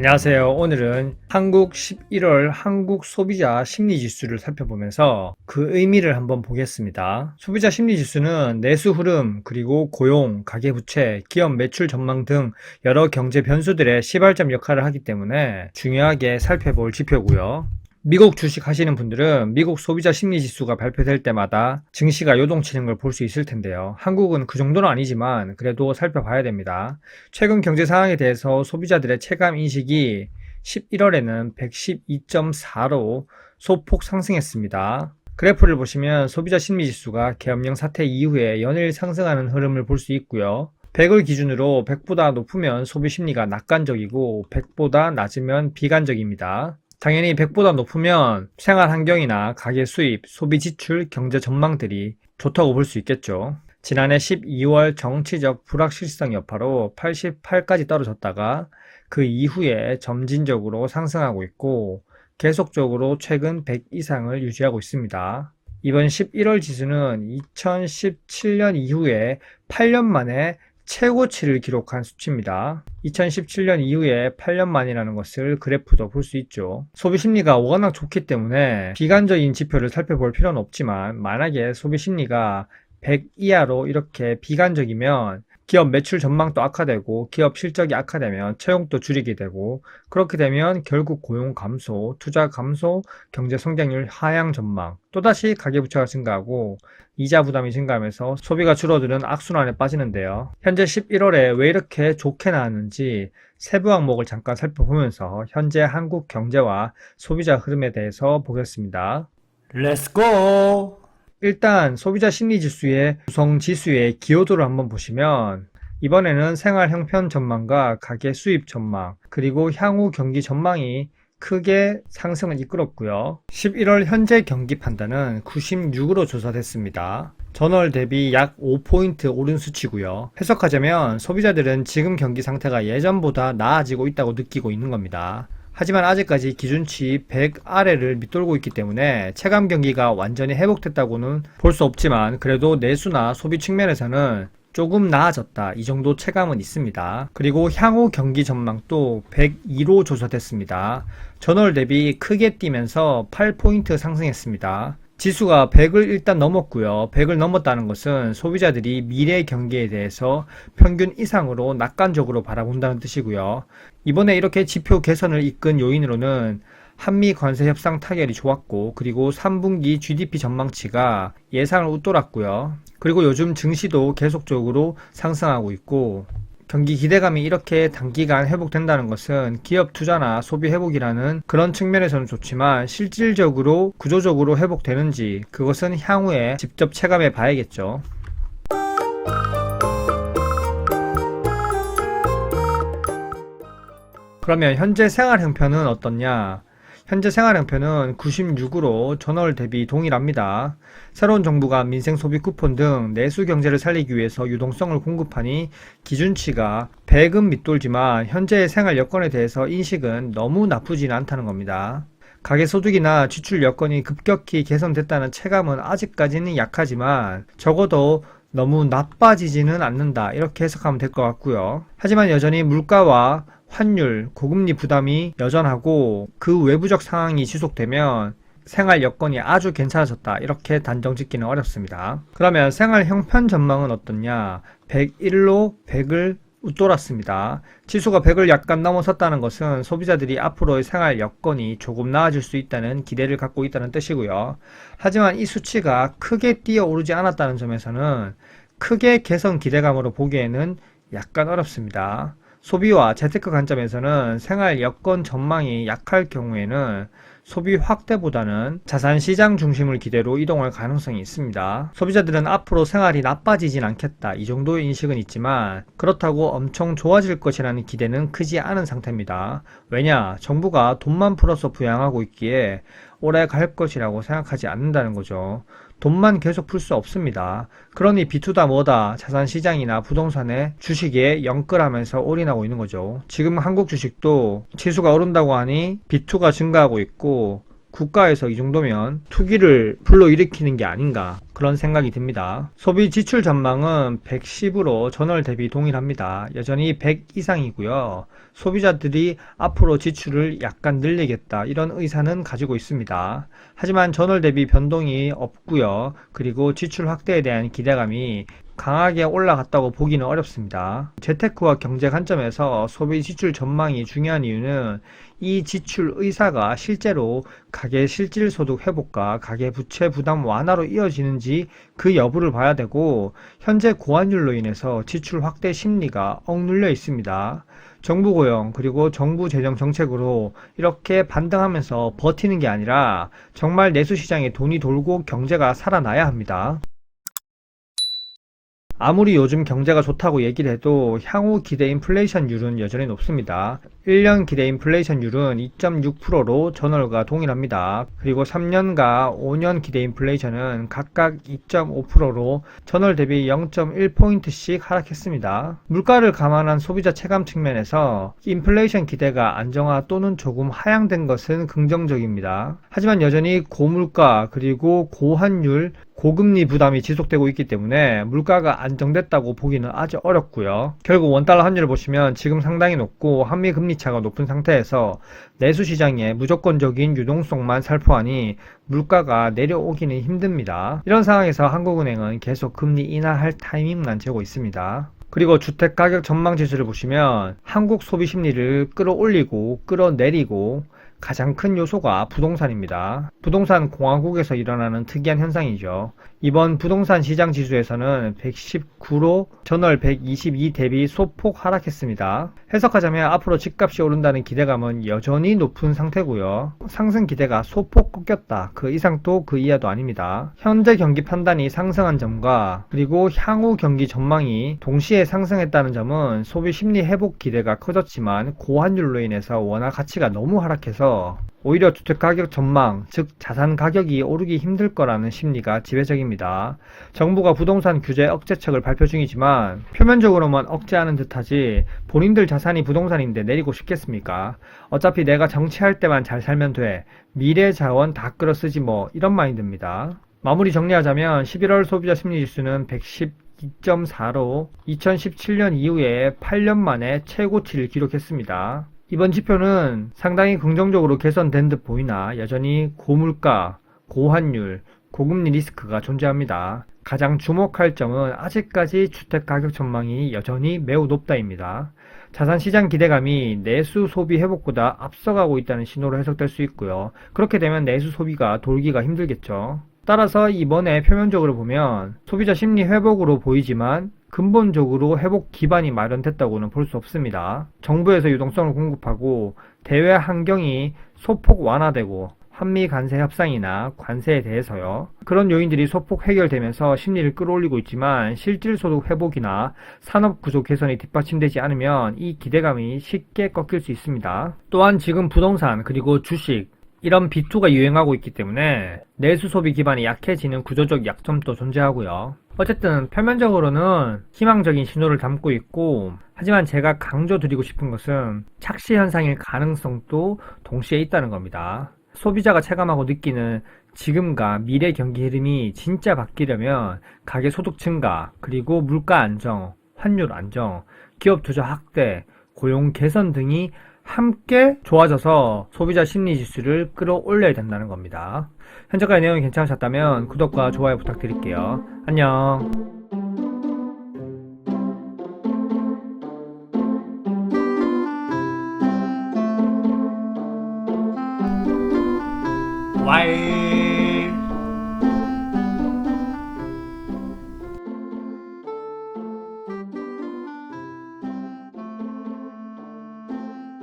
안녕하세요. 오늘은 한국 11월 한국 소비자 심리지수를 살펴보면서 그 의미를 한번 보겠습니다. 소비자 심리지수는 내수 흐름, 그리고 고용, 가계부채, 기업 매출 전망 등 여러 경제 변수들의 시발점 역할을 하기 때문에 중요하게 살펴볼 지표고요. 미국 주식 하시는 분들은 미국 소비자 심리지수가 발표될 때마다 증시가 요동치는 걸 볼 수 있을 텐데요. 한국은 그 정도는 아니지만 그래도 살펴봐야 됩니다. 최근 경제 상황에 대해서 소비자들의 체감 인식이 11월에는 112.4로 소폭 상승했습니다. 그래프를 보시면 소비자 심리지수가 계엄령 사태 이후에 연일 상승하는 흐름을 볼 수 있고요. 100을 기준으로 100보다 높으면 소비 심리가 낙관적이고 100보다 낮으면 비관적입니다. 당연히 100보다 높으면 생활 환경이나 가계 수입, 소비 지출, 경제 전망들이 좋다고 볼 수 있겠죠. 지난해 12월 정치적 불확실성 여파로 88까지 떨어졌다가 그 이후에 점진적으로 상승하고 있고 계속적으로 최근 100 이상을 유지하고 있습니다. 이번 11월 지수는 2017년 이후에 8년 만에 최고치를 기록한 수치입니다. 2017년 이후에 8년 만이라는 것을 그래프도 볼 수 있죠. 소비 심리가 워낙 좋기 때문에 비관적인 지표를 살펴볼 필요는 없지만 만약에 소비 심리가 100 이하로 이렇게 비관적이면 기업 매출 전망도 악화되고 기업 실적이 악화되면 채용도 줄이게 되고 그렇게 되면 결국 고용 감소, 투자 감소, 경제 성장률 하향 전망, 또다시 가계부채가 증가하고 이자 부담이 증가하면서 소비가 줄어드는 악순환에 빠지는데요. 현재 11월에 왜 이렇게 좋게 나왔는지 세부 항목을 잠깐 살펴보면서 현재 한국 경제와 소비자 흐름에 대해서 보겠습니다. 렛츠고! 일단 소비자 심리지수의 구성지수의 기여도를 한번 보시면 이번에는 생활 형편 전망과 가계 수입 전망, 그리고 향후 경기 전망이 크게 상승을 이끌었고요. 11월 현재 경기 판단은 96으로 조사됐습니다. 전월 대비 약 5포인트 오른 수치고요. 해석하자면 소비자들은 지금 경기 상태가 예전보다 나아지고 있다고 느끼고 있는 겁니다. 하지만 아직까지 기준치 100 아래를 밑돌고 있기 때문에 체감 경기가 완전히 회복됐다고는 볼 수 없지만 그래도 내수나 소비 측면에서는 조금 나아졌다, 이 정도 체감은 있습니다. 그리고 향후 경기 전망도 102로 조사됐습니다. 전월 대비 크게 뛰면서 8포인트 상승했습니다. 지수가 100을 일단 넘었고요. 100을 넘었다는 것은 소비자들이 미래 경기에 대해서 평균 이상으로 낙관적으로 바라본다는 뜻이고요. 이번에 이렇게 지표 개선을 이끈 요인으로는 한미 관세 협상 타결이 좋았고, 그리고 3분기 GDP 전망치가 예상을 웃돌았고요. 그리고 요즘 증시도 계속적으로 상승하고 있고, 경기 기대감이 이렇게 단기간 회복된다는 것은 기업 투자나 소비 회복이라는 그런 측면에서는 좋지만 실질적으로 구조적으로 회복되는지 그것은 향후에 직접 체감해 봐야겠죠. 그러면 현재 생활 형편은 어떻냐? 현재 생활 형편은 96으로 전월 대비 동일합니다. 새로운 정부가 민생 소비 쿠폰 등 내수 경제를 살리기 위해서 유동성을 공급하니 기준치가 100은 밑돌지만 현재의 생활 여건에 대해서 인식은 너무 나쁘지는 않다는 겁니다. 가계소득이나 지출 여건이 급격히 개선됐다는 체감은 아직까지는 약하지만 적어도 너무 나빠지지는 않는다, 이렇게 해석하면 될 것 같고요. 하지만 여전히 물가와 환율, 고금리 부담이 여전하고 그 외부적 상황이 지속되면 생활 여건이 아주 괜찮아졌다, 이렇게 단정 짓기는 어렵습니다. 그러면 생활 형편 전망은 어떻냐? 101로 100을 웃돌았습니다. 지수가 100을 약간 넘어섰다는 것은 소비자들이 앞으로의 생활 여건이 조금 나아질 수 있다는 기대를 갖고 있다는 뜻이고요. 하지만 이 수치가 크게 뛰어오르지 않았다는 점에서는 크게 개선 기대감으로 보기에는 약간 어렵습니다. 소비와 재테크 관점에서는 생활 여건 전망이 약할 경우에는 소비 확대보다는 자산시장 중심을 기대로 이동할 가능성이 있습니다. 소비자들은 앞으로 생활이 나빠지진 않겠다, 이 정도의 인식은 있지만 그렇다고 엄청 좋아질 것이라는 기대는 크지 않은 상태입니다. 왜냐? 정부가 돈만 풀어서 부양하고 있기에 오래 갈 것이라고 생각하지 않는다는 거죠. 돈만 계속 풀 수 없습니다. 그러니 비투다 뭐다 자산시장이나 부동산에 주식에 영끌하면서 올인하고 있는 거죠. 지금 한국 주식도 지수가 오른다고 하니 비투가 증가하고 있고 국가에서 이 정도면 투기를 불러일으키는 게 아닌가, 그런 생각이 듭니다. 소비 지출 전망은 110으로 전월 대비 동일합니다. 여전히 100 이상이고요. 소비자들이 앞으로 지출을 약간 늘리겠다 이런 의사는 가지고 있습니다. 하지만 전월 대비 변동이 없고요. 그리고 지출 확대에 대한 기대감이 강하게 올라갔다고 보기는 어렵습니다. 재테크와 경제 관점에서 소비 지출 전망이 중요한 이유는 이 지출 의사가 실제로 가계 실질 소득 회복과 가계 부채 부담 완화로 이어지는지 그 여부를 봐야 되고, 현재 고환율로 인해서 지출 확대 심리가 억눌려 있습니다. 정부 고용 그리고 정부 재정 정책으로 이렇게 반등하면서 버티는 게 아니라 정말 내수 시장에 돈이 돌고 경제가 살아나야 합니다. 아무리 요즘 경제가 좋다고 얘기를 해도 향후 기대 인플레이션율은 여전히 높습니다. 1년 기대 인플레이션율은 2.6%로 전월과 동일합니다. 그리고 3년과 5년 기대 인플레이션은 각각 2.5%로 전월 대비 0.1포인트씩 하락했습니다. 물가를 감안한 소비자 체감 측면에서 인플레이션 기대가 안정화 또는 조금 하향된 것은 긍정적입니다. 하지만 여전히 고물가 그리고 고환율 고금리 부담이 지속되고 있기 때문에 물가가 안정됐다고 보기는 아주 어렵고요. 결국 원달러 환율을 보시면 지금 상당히 높고 한미 금리 차가 높은 상태에서 내수 시장의 무조건적인 유동성만 살포하니 물가가 내려오기는 힘듭니다. 이런 상황에서 한국은행은 계속 금리 인하할 타이밍만 재고 있습니다. 그리고 주택가격 전망 지수를 보시면 한국 소비 심리를 끌어올리고 끌어내리고 가장 큰 요소가 부동산입니다. 부동산 공화국에서 일어나는 특이한 현상이죠. 이번 부동산 시장 지수에서는 119로 전월 122 대비 소폭 하락했습니다. 해석하자면 앞으로 집값이 오른다는 기대감은 여전히 높은 상태고요. 상승 기대가 소폭 꺾였다. 그 이상도 그 이하도 아닙니다. 현재 경기 판단이 상승한 점과 그리고 향후 경기 전망이 동시에 상승했다는 점은 소비 심리 회복 기대가 커졌지만 고환율로 인해서 원화 가치가 너무 하락해서 오히려 주택가격 전망, 즉 자산 가격이 오르기 힘들 거라는 심리가 지배적입니다. 정부가 부동산 규제 억제책을 발표 중이지만 표면적으로만 억제하는 듯하지 본인들 자산이 부동산인데 내리고 싶겠습니까? 어차피 내가 정치할 때만 잘 살면 돼. 미래 자원 다 끌어쓰지 뭐, 이런 마인드입니다. 마무리 정리하자면 11월 소비자 심리지수는 112.4로 2017년 이후에 8년 만에 최고치를 기록했습니다. 이번 지표는 상당히 긍정적으로 개선된 듯 보이나 여전히 고물가, 고환율, 고금리 리스크가 존재합니다. 가장 주목할 점은 아직까지 주택가격 전망이 여전히 매우 높다입니다. 자산시장 기대감이 내수 소비 회복보다 앞서가고 있다는 신호로 해석될 수 있고요. 그렇게 되면 내수 소비가 돌기가 힘들겠죠. 따라서 이번에 표면적으로 보면 소비자 심리 회복으로 보이지만 근본적으로 회복 기반이 마련됐다고는 볼 수 없습니다. 정부에서 유동성을 공급하고 대외 환경이 소폭 완화되고 한미 관세 협상이나 관세에 대해서요. 그런 요인들이 소폭 해결되면서 심리를 끌어올리고 있지만 실질 소득 회복이나 산업 구조 개선이 뒷받침되지 않으면 이 기대감이 쉽게 꺾일 수 있습니다. 또한 지금 부동산 그리고 주식 이런 B2가 유행하고 있기 때문에 내수 소비 기반이 약해지는 구조적 약점도 존재하고요. 어쨌든 표면적으로는 희망적인 신호를 담고 있고, 하지만 제가 강조드리고 싶은 것은 착시 현상일 가능성도 동시에 있다는 겁니다. 소비자가 체감하고 느끼는 지금과 미래 경기 흐름이 진짜 바뀌려면 가계 소득 증가, 그리고 물가 안정, 환율 안정, 기업 투자 확대, 고용 개선 등이 함께 좋아져서 소비자 심리 지수를 끌어올려야 된다는 겁니다. 현재까지 내용이 괜찮으셨다면 구독과 좋아요 부탁드릴게요. 안녕. 와이